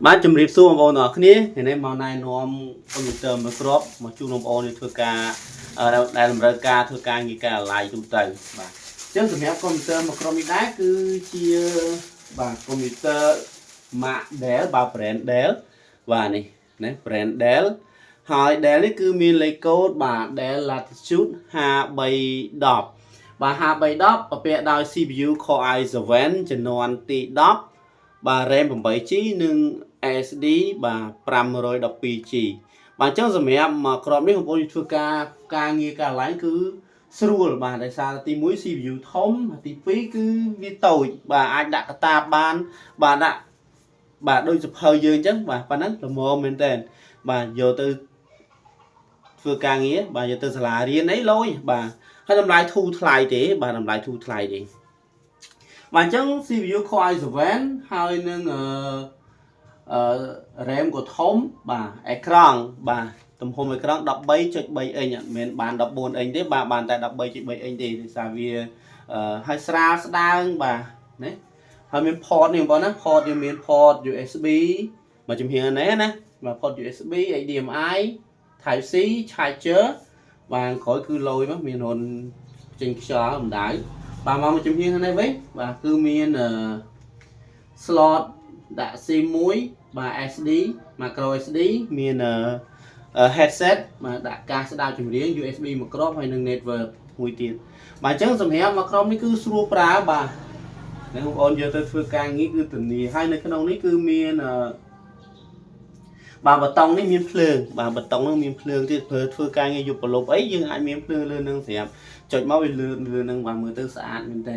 Má chùm rịp xu mà nó khné thì nên màu này nó computer mà crop mà chung nó ôn thì thưa ca đây làm ra ca thưa ca như ca lại tụ tần và chứ tụi mẹ computer mà crop đá cứ chia và computer mạ đéo và brand đéo và này nè brand đéo hỏi đéo đấy cứ miền lấy code và đéo là chút hà bay đọc và hà bay đọc và bẹ đào CPU Core i7 cho non tị đọc và RAM 8GB និង SD បាទ512G បាទអញ្ចឹងសម្រាប់មកក្របនេះបងប្អូនធ្វើការងារការឡើងគឺស្រួលបាទដោយសារទី1 CPU ធំទី2គឺវាតូចបាទអាចដាក់កតាបបានបាទដាក់បាទដូចសភៅយើងអញ្ចឹងបាទប៉ណ្ណឹងល្មមមែនតើបាទយកទៅធ្វើការងារបាទយកទៅសាលារៀនអីលុយបាទហើយតម្លៃធូរថ្លៃទេបាទតម្លៃធូរថ្លៃទេបាទអញ្ចឹង CPU Core i7 ហើយនឹងRAM ក៏ធំបាទអេក្រង់បាទទំហំអេក្រង់ 13.3 អ៊ិញអត់មែនបាន14អ៊ិញទេបាទបានតែ 13.3 អ៊ិញទេដោយសារវាហើយស្រាលស្ដើងបាទណាហើយមាន port នេះបងប្អូនណា port វាមាន port USB មកជំរាបនេះណាបាទ port USB HDMI Type C charger បាទក្រោយគឺលយមកមានរុនចេញខ្យល់កម្ដៅបាទមកជំរាបនេះវិញបាទគឺមាន slot ដាក់ SIM មួយបាទ SD micro SD មាន headset បាទដាក់ការស្ដាប់ចម្រៀង USB មួយគ្រាប់ហើយនឹង network មួយទៀតបាទអញ្ចឹងសម្រាប់មួយគ្រាប់នេះគឺស្រួលប្រើបាទអ្នកបងប្អូនយកទៅធ្វើការងារគឺធានាហើយនៅក្នុងនេះគឺមានបាទបតង់នេះមានភ្លើងបាទបតង់នោះមានភ្លើងទៀតធ្វើការងារយប់ប្រឡប់អីយើងអាចមានភ្លើងលើនឹងស្រាប់ចុចមកវាលឿននឹងបាទមើលទៅស្អាតមែនតើ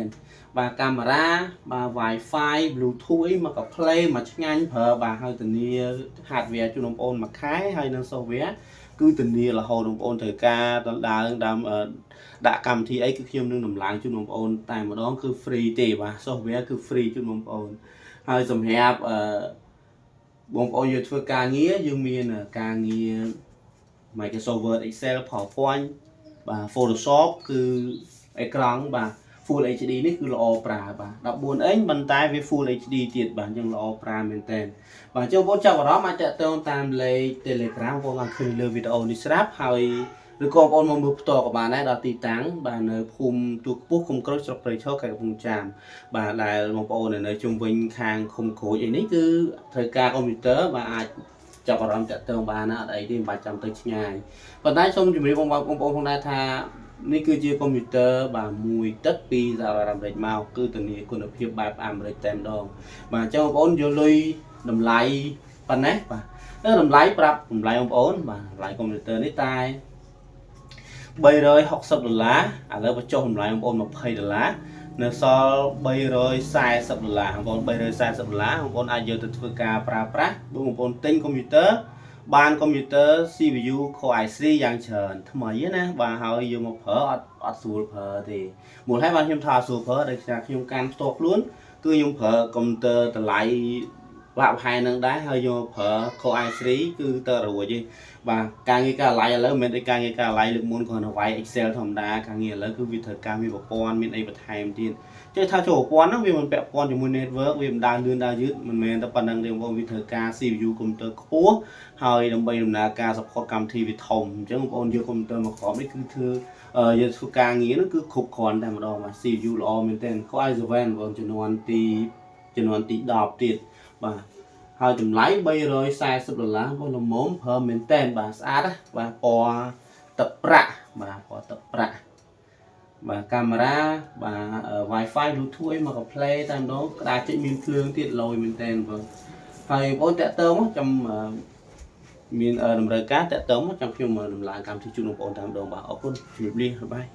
បាទកាមេរ៉ាបាទ Wi-Fi Bluetooth អីមកក៏ play មកឆ្ងាញ់ប្រើបាទហើយធានា hardware ជូនបងប្អូនមួយខែហើយនឹង software គឺធានារហូតបងប្អូនត្រូវការដើមដាក់កម្មវិធីអីគឺខ្ញុំនឹងដំឡើងជូនបងប្អូនតែម្ដងគឺ free ទេបាទ software គឺ free ជូនបងប្អូនហើយសម្រាប់បងប្អូនយកធ្វើការងារយើងមានការងារ Microsoft Word Excel PowerPoint បាទ Photoshop គឺអេក្រង់បាទ Full HD នេះគឺល្អប្រើបាទ14អ៊ិញប៉ុន្តែវា Full HD ទៀតបាទអញ្ចឹងល្អប្រើមែនតើបាទចូលបងចាប់អារម្មណ៍អាចតាក់ទងតាមលេខ Telegram បងបានឃើញលើវីដេអូនេះស្រាប់ហើយឬក៏បងប្អូនមកមើលផ្ទាល់ក៏បានដែរដល់ទីតាំងបាទនៅភូមិទូខ្ពស់ឃុំក្រូចស្រុកព្រៃឈរខេត្តកំពង់ចាមបាទដែលបងប្អូននៅជុំវិញខាងឃុំក្រូចអីនេះគឺត្រូវការកុំព្យូទ័របាទអាចចាប់អារម្មណ៍តាក់ទងបានណាអត់អីទេមិនបាច់ចាំទៅឆ្ងាយប៉ុន្តែសូមជម្រាបបងប្អូនផងដែរថានេះគឺជាកុំព្យូទ័របាទមួយទឹកពីសហរដ្ឋអាមេរិកមកគឺធានាគុណភាពបែបអាមេរិកតែម្ដងបាទអញ្ចឹងបងប្អូនយកលុយតម្លៃប៉ុណ្ណេះបាទតម្លៃប្រាប់តម្លៃបងប្អូនបាទតម្លៃកុំព្យូទ័រនេះតែ$360ឥឡូវបញ្ចុះតម្លៃបងប្អូន$20នៅសល់$340បងប្អូន$340បងប្អូនអាចយកទៅធ្វើការប្រើប្រាស់បងប្អូនទិញកុំព្យូទ័របានកុំព្យូទ័រ CPU Core i3 យ៉ាងច្រើនថ្មីណាបាទហើយយកមកប្រើអត់ស្រួលប្រើទេមូលហេតុបានខ្ញុំថាស្រួលប្រើដោយសារខ្ញុំកាន់ផ្ទាល់ខ្លួនគឺខ្ញុំប្រើកុំព្យូទ័រតម្លៃបាក់ប្រហែលនឹងដែរហើយយកប្រើ Core i3 គឺទៅរួចទេបាទការងារការឡៃឥឡូវមិនមែនតែការងារការឡៃលើកមុនគ្រាន់តែវាយ Excel ធម្មតាការងារឥឡូវគឺវាត្រូវការមានប្រព័ន្ធមានអីបន្ថែមទៀតចេះថាចូលប្រព័ន្ធហ្នឹងវាមិនពាក់ព័ន្ធជាមួយ network វាមិនដើរលឿនដើរយឺតមិនមែនតែប៉ុណ្្នឹងទេបងប្អូនវាត្រូវការ CPU កុំព្យូទ័រខ្ពស់ហើយដើម្បីដំណើរការ support កម្មវិធីវាធំអញ្ចឹងបងប្អូនយកកុំព្យូទ័រមកគ្រាប់នេះគឺធ្វើយកធ្វើការងារហ្នឹងគឺគ្រប់គ្រាន់តែម្ដងបាទ CPU ល្អមែនទែន Core i7 បងប្អូនចំនួនទី10ទៀតបាទហើយតម្លៃ$340បងល្មមប្រើមែនតែនបាទស្អាតណាបាទពណ៌ទឹកប្រាក់បាទពណ៌ទឹកប្រាក់បាទកាមេរ៉ាបាទ Wi-Fi Bluetooth អីមកក៏ play តែម្ដងក្តារចុចមានភ្លើងទៀតលយមែនតែនបងហើយបងតាក់ទងមកចាំមានតម្រូវការតាក់ទងមកចាំខ្ញុំដំឡើងកម្មវិធីជូនបងប្អូនតែម្ដងបាទអរគុណជម្រាបលាបាយ